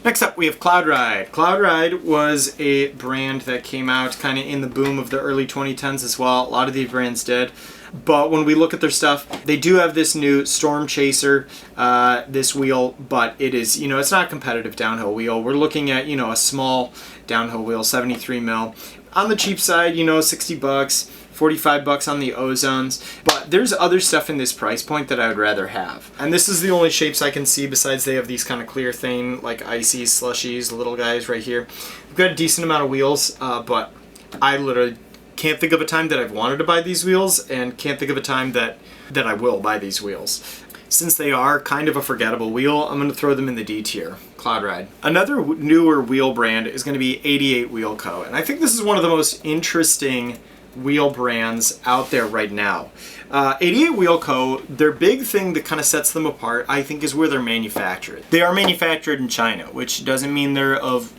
Next up, we have Cloud Ride. Cloud Ride was a brand that came out kind of in the boom of the early 2010s as well. A lot of these brands did. But when we look at their stuff, they do have this new Storm Chaser, this wheel, but it is, it's not a competitive downhill wheel. We're looking at, a small downhill wheel, 73 mil. On the cheap side, $60, 45 bucks on the Ozones, but there's other stuff in this price point that I would rather have. And this is the only shapes I can see besides they have these kind of clear thing, like icies, slushies, little guys right here. We've got a decent amount of wheels, but I literally can't think of a time that I've wanted to buy these wheels and can't think of a time that I will buy these wheels. Since they are kind of a forgettable wheel, I'm going to throw them in the D tier. Cloud Ride. Another newer wheel brand is going to be 88 Wheel Co. And I think this is one of the most interesting wheel brands out there right now. 88 Wheel Co., their big thing that kind of sets them apart, I think, is where they're manufactured. They are manufactured in China, which doesn't mean they're of,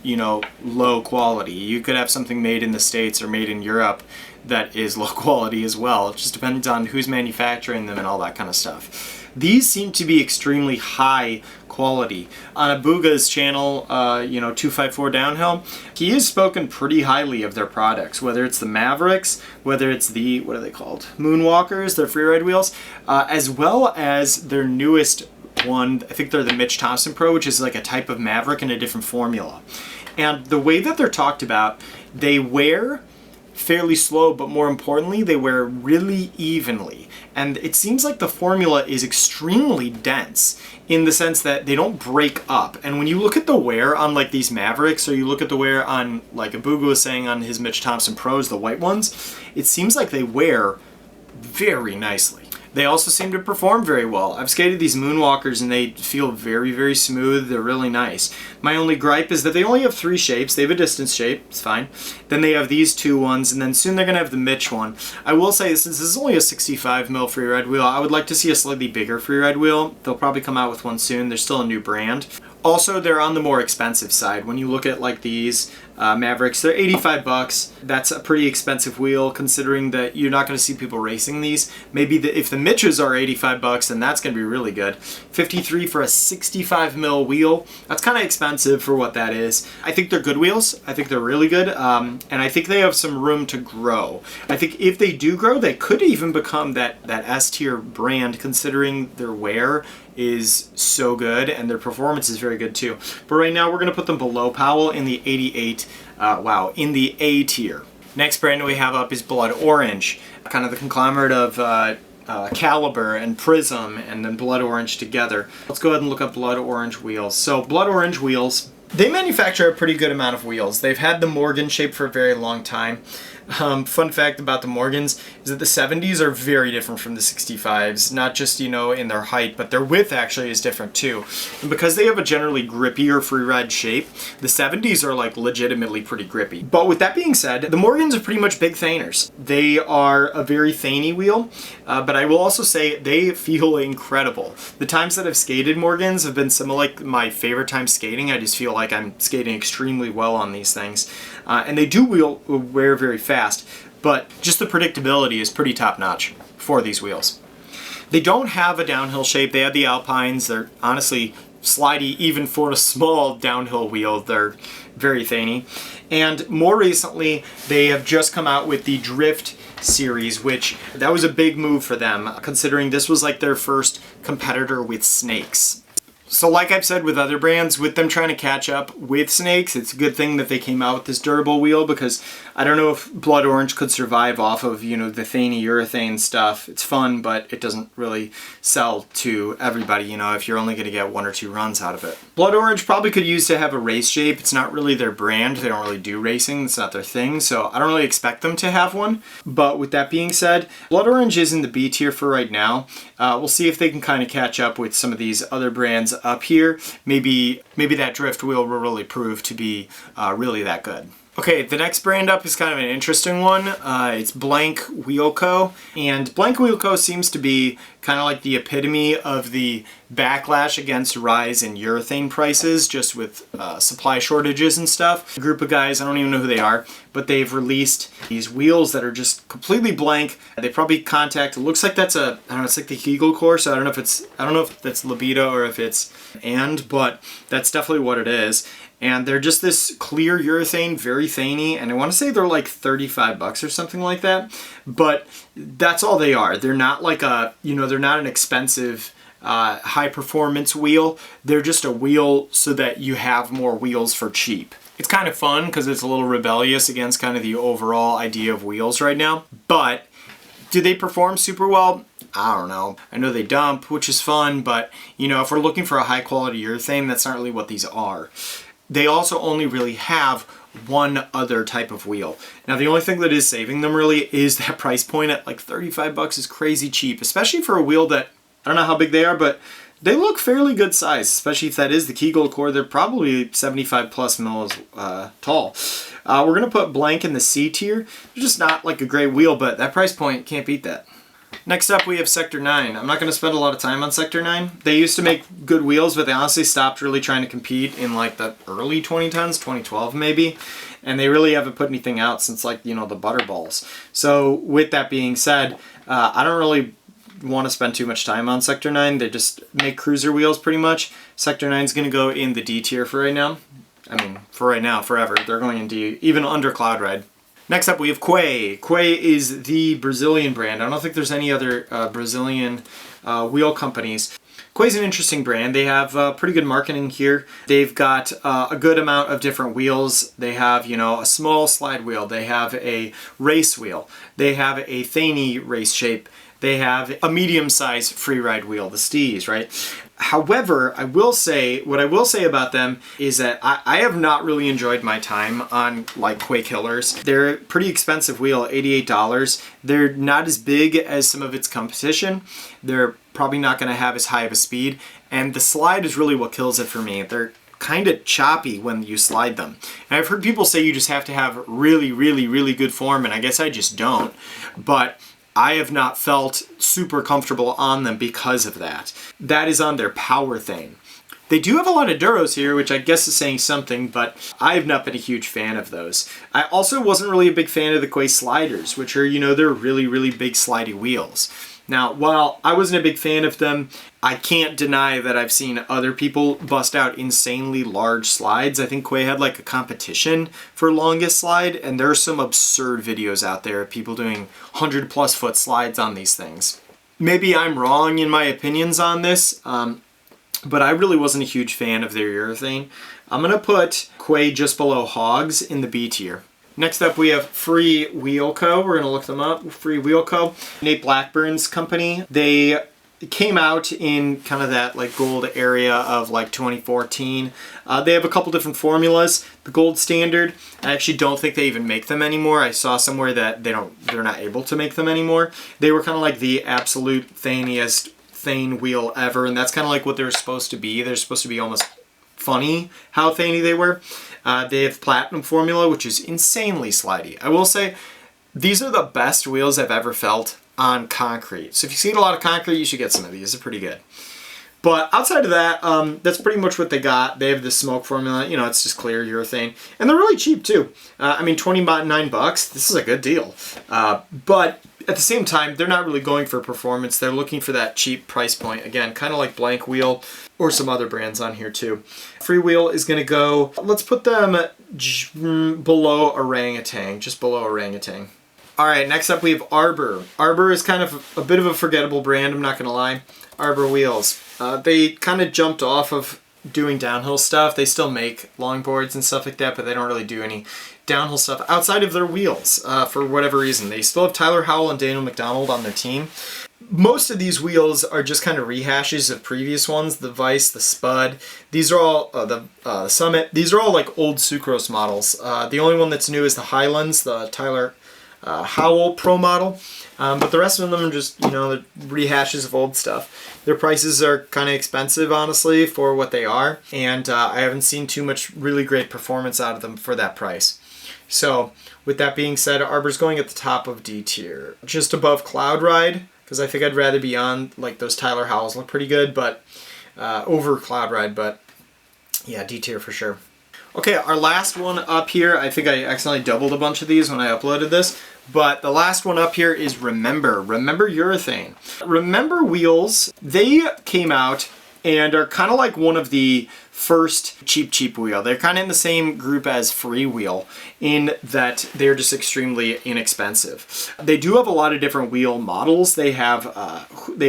low quality. You could have something made in the States or made in Europe that is low quality as well. It just depends on who's manufacturing them and all that kind of stuff. These seem to be extremely high quality. On Abuga's channel, 254 Downhill, he has spoken pretty highly of their products, whether it's the Mavericks, whether it's the, what are they called? Moonwalkers, their freeride wheels, as well as their newest one, I think they're the Mitch Thompson Pro, which is like a type of Maverick in a different formula. And the way that they're talked about, they wear fairly slow, but more importantly, they wear really evenly. And it seems like the formula is extremely dense in the sense that they don't break up. And when you look at the wear on like these Mavericks, or you look at the wear on, like Abuga was saying on his Mitch Thompson Pros, the white ones, it seems like they wear very nicely. They also seem to perform very well. I've skated these Moonwalkers and they feel very, very smooth. They're really nice. My only gripe is that they only have 3 shapes. They have a distance shape, it's fine. Then they have these 2 ones, and then soon they're gonna have the Mitch one. I will say, since this is only a 65 mil freeride wheel, I would like to see a slightly bigger freeride wheel. They'll probably come out with one soon. They're still a new brand. Also, they're on the more expensive side. When you look at like these Mavericks, they're 85 bucks. That's a pretty expensive wheel considering that you're not going to see people racing these. Maybe if the Mitches are 85 bucks, then that's going to be really good. 53 for a 65 mil wheel. That's kind of expensive for what that is. I think they're good wheels. I think they're really good. And I think they have some room to grow. I think if they do grow, they could even become that S tier brand considering their wear is so good and their performance is very good too. But right now we're going to put them below Powell in the 88, in the A tier. Next brand we have up is Blood Orange, kind of the conglomerate of Caliber and Prism and then Blood Orange together. Let's go ahead and look up Blood Orange wheels. So Blood Orange wheels, they manufacture a pretty good amount of wheels. They've had the Morgan shape for a very long time. Fun fact about the Morgans is that the 70s are very different from the 65s, not just, in their height, but their width actually is different too. And because they have a generally grippier freeride shape, the 70s are like legitimately pretty grippy. But with that being said, the Morgans are pretty much big thaners. They are a very thaney wheel, but I will also say they feel incredible. The times that I've skated Morgans have been some of like my favorite times skating. I just feel like I'm skating extremely well on these things. And they do wear very fast, but just the predictability is pretty top-notch for these wheels. They don't have a downhill shape. They have the Alpines. They're honestly slidey even for a small downhill wheel. They're very thaney. And more recently, they have just come out with the Drift series, which that was a big move for them, considering this was like their first competitor with snakes. So like I've said with other brands, with them trying to catch up with snakes, it's a good thing that they came out with this durable wheel, because I don't know if Blood Orange could survive off of, the thaney urethane stuff. It's fun, but it doesn't really sell to everybody, if you're only going to get 1 or 2 runs out of it. Blood Orange probably could use to have a race shape. It's not really their brand. They don't really do racing. It's not their thing, so I don't really expect them to have one. But with that being said, Blood Orange is in the B tier for right now. We'll see if they can kind of catch up with some of these other brands up here. Maybe that Drift wheel will really prove to be really that good. Okay, the next brand up is kind of an interesting one. It's Blank Wheel Co. And Blank Wheel Co. seems to be kind of like the epitome of the backlash against rise in urethane prices, just with supply shortages and stuff. A group of guys, I don't even know who they are, but they've released these wheels that are just completely blank. They probably contact, it looks like that's a, I don't know, it's like the Kegel core, so I don't know if that's libido or if it's but that's definitely what it is. And they're just this clear urethane, very thinny, and I want to say they're like 35 bucks or something like that. But that's all they are. They're not like a, they're not an expensive high performance wheel. They're just a wheel so that you have more wheels for cheap. It's kind of fun because it's a little rebellious against kind of the overall idea of wheels right now. But do they perform super well? I don't know. I know they dump, which is fun, but if we're looking for a high quality urethane, that's not really what these are. They also only really have one other type of wheel. Now, the only thing that is saving them really is that price point at like 35 bucks is crazy cheap, especially for a wheel that, I don't know how big they are, but they look fairly good size, especially if that is the Kegel core. They're probably 75 plus mils tall. We're going to put blank in the C tier. They're just not like a great wheel, but that price point can't beat that. Next up, we have Sector 9. I'm not going to spend a lot of time on Sector 9. They used to make good wheels, but they honestly stopped really trying to compete in like the early 2010s, 2012 maybe. And they really haven't put anything out since like, the Butterballs. So with that being said, I don't really want to spend too much time on Sector 9. They just make cruiser wheels pretty much. Sector 9 is going to go in the D tier for right now. I mean, for right now, forever. They're going in D, even under Cloud Ride. Next up, we have Quay. Quay is the Brazilian brand. I don't think there's any other Brazilian wheel companies. Quay's an interesting brand. They have pretty good marketing here. They've got a good amount of different wheels. They have, a small slide wheel. They have a race wheel. They have a thinny race shape. They have a medium-sized free ride wheel, the Steez, right? However, what I will say about them is that I have not really enjoyed my time on like Quay Killers. They're a pretty expensive wheel, $88. They're not as big as some of its competition. They're probably not going to have as high of a speed. And the slide is really what kills it for me. They're kind of choppy when you slide them. And I've heard people say you just have to have really, really, really good form, and I guess I just don't. But I have not felt super comfortable on them because of that. That is on their Powerthane. They do have a lot of Duros here, which I guess is saying something, but I have not been a huge fan of those. I also wasn't really a big fan of the Quay sliders, which are, they're really, really big slidey wheels. Now, while I wasn't a big fan of them, I can't deny that I've seen other people bust out insanely large slides. I think Quay had like a competition for longest slide, and there are some absurd videos out there of people doing 100+ foot slides on these things. Maybe I'm wrong in my opinions on this, but I really wasn't a huge fan of their urethane. I'm going to put Quay just below Hogs in the B tier. Next up, we have Free Wheel Co. We're going to look them up. Free Wheel Co. Nate Blackburn's company. They came out in kind of that like gold area of like 2014. They have a couple different formulas. The gold standard, I actually don't think they even make them anymore. I saw somewhere that they're not able to make them anymore. They were kind of like the absolute thaniest thane wheel ever, and that's kind of like what they're supposed to be. They're supposed to be almost funny how thinny they were. They have Platinum formula, which is insanely slidey. I will say, these are the best wheels I've ever felt on concrete. So if you've seen a lot of concrete, you should get some of these. They're pretty good. But outside of that, that's pretty much what they got. They have the smoke formula. It's just clear urethane. And they're really cheap, too. I mean, 29 bucks. This is a good deal. But at the same time, they're not really going for performance. They're looking for that cheap price point. Again, kind of like Blank Wheel or some other brands on here too. Free Wheel is going to go, let's put them below Orangutan, just below Orangutan. All right, next up we have Arbor. Arbor is kind of a bit of a forgettable brand, I'm not going to lie. Arbor wheels. They kind of jumped off of doing downhill stuff. They still make longboards and stuff like that, but they don't really do any downhill stuff outside of their wheels for whatever reason. They still have Tyler Howell and Daniel McDonald on their team. Most of these wheels are just kind of rehashes of previous ones. The Vice, the Spud, these are all, the Summit, these are all like old Sucrose models. The only one that's new is the Highlands, the Tyler Howell Pro model. But the rest of them are just, the rehashes of old stuff. Their prices are kind of expensive, honestly, for what they are. And I haven't seen too much really great performance out of them for that price. So, with that being said, Arbor's going at the top of D tier. Just above Cloud Ride, because I think I'd rather be on like those Tyler Howells look pretty good, but over Cloud Ride. But yeah, D tier for sure. Okay, our last one up here, I think I accidentally doubled a bunch of these when I uploaded this, but the last one up here is Remember Urethane. Remember wheels, they came out and are kind of like one of the first cheap wheel. They're kind of in the same group as Freewheel in that they're just extremely inexpensive. They do have a lot of different wheel models. They have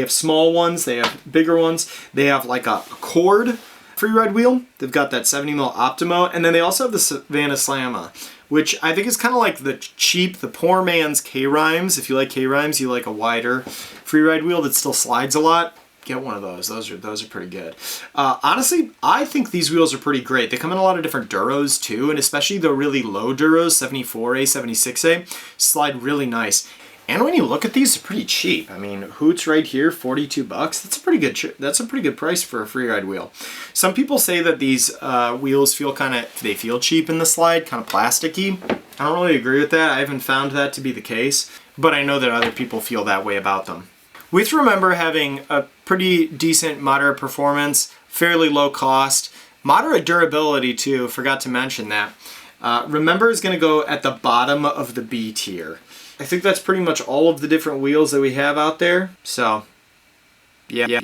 small ones, they have bigger ones, they have like a cord freeride wheel. They've got that 70mm Optimo, and then they also have the Savannah Slamma, which I think is kind of like the poor man's K-Rimes. If you like K-Rimes, you like a wider freeride wheel that still slides a lot. Get one of those. Those are pretty good. Honestly, I think these wheels are pretty great. They come in a lot of different duros too, and especially the really low duros, 74A, 76A, slide really nice. And when you look at these, they're pretty cheap. I mean, Hoots right here, 42 bucks. That's a pretty good price for a freeride wheel. Some people say that these wheels feel they feel cheap in the slide, kind of plasticky. I don't really agree with that. I haven't found that to be the case, but I know that other people feel that way about them. With Remember having a pretty decent moderate performance, fairly low cost, moderate durability too, forgot to mention that. Remember is going to go at the bottom of the B tier. I think that's pretty much all of the different wheels that we have out there. So, yeah.